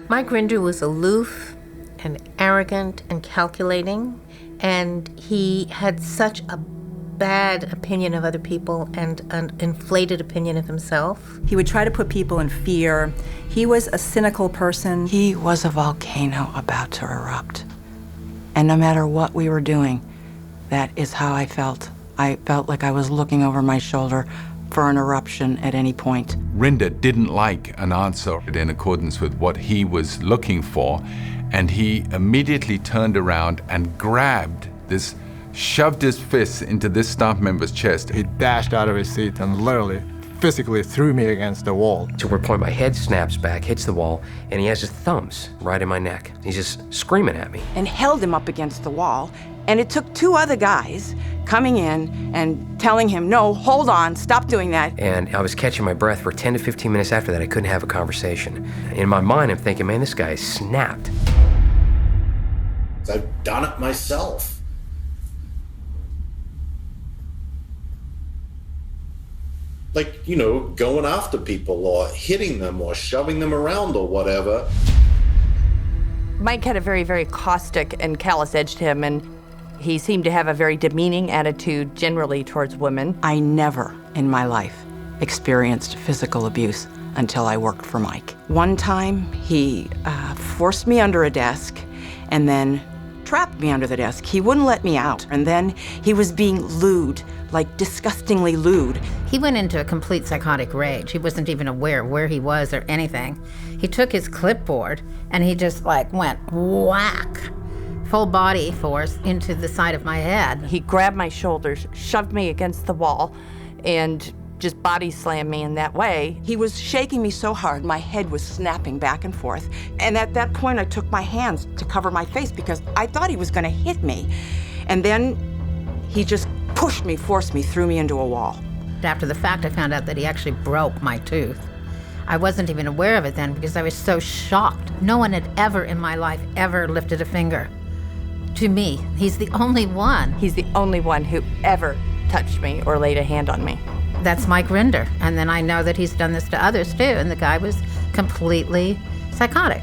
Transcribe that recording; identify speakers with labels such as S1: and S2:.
S1: Mike Rinder was aloof and arrogant and calculating, and he had such a bad opinion of other people and an inflated opinion of himself.
S2: He would try to put people in fear. He was a cynical person.
S3: He was a volcano about to erupt. And no matter what we were doing, that is how I felt. I felt like I was looking over my shoulder for an eruption at any point.
S4: Rinder didn't like an answer in accordance with what he was looking for, and he immediately turned around and shoved his fists into this staff member's chest.
S5: He dashed out of his seat and literally, physically threw me against the wall.
S6: To where point my head snaps back, hits the wall, and he has his thumbs right in my neck. He's just screaming at me.
S3: And held him up against the wall, and it took two other guys coming in and telling him, no, hold on, stop doing that.
S6: And I was catching my breath for 10 to 15 minutes after that. I couldn't have a conversation. In my mind, I'm thinking, man, this guy is snapped.
S7: I've done it myself. Like, going after people or hitting them or shoving them around or whatever.
S8: Mike had a very, very caustic and callous edge to him, and he seemed to have a very demeaning attitude generally towards women.
S3: I never in my life experienced physical abuse until I worked for Mike. One time, he forced me under a desk and then trapped me under the desk. He wouldn't let me out. And then he was being lewd, like disgustingly lewd.
S9: He went into a complete psychotic rage. He wasn't even aware of where he was or anything. He took his clipboard and he just went whack, full body force into the side of my head.
S8: He grabbed my shoulders, shoved me against the wall, and just body slammed me in that way.
S3: He was shaking me so hard, my head was snapping back and forth. And at that point, I took my hands to cover my face because I thought he was gonna hit me. And then he just pushed me, forced me, threw me into a wall.
S9: After the fact, I found out that he actually broke my tooth. I wasn't even aware of it then because I was so shocked. No one had ever in my life ever lifted a finger to me. He's the only one.
S8: He's the only one who ever touched me or laid a hand on me.
S9: That's Mike Rinder. And then I know that he's done this to others too, and the guy was completely psychotic.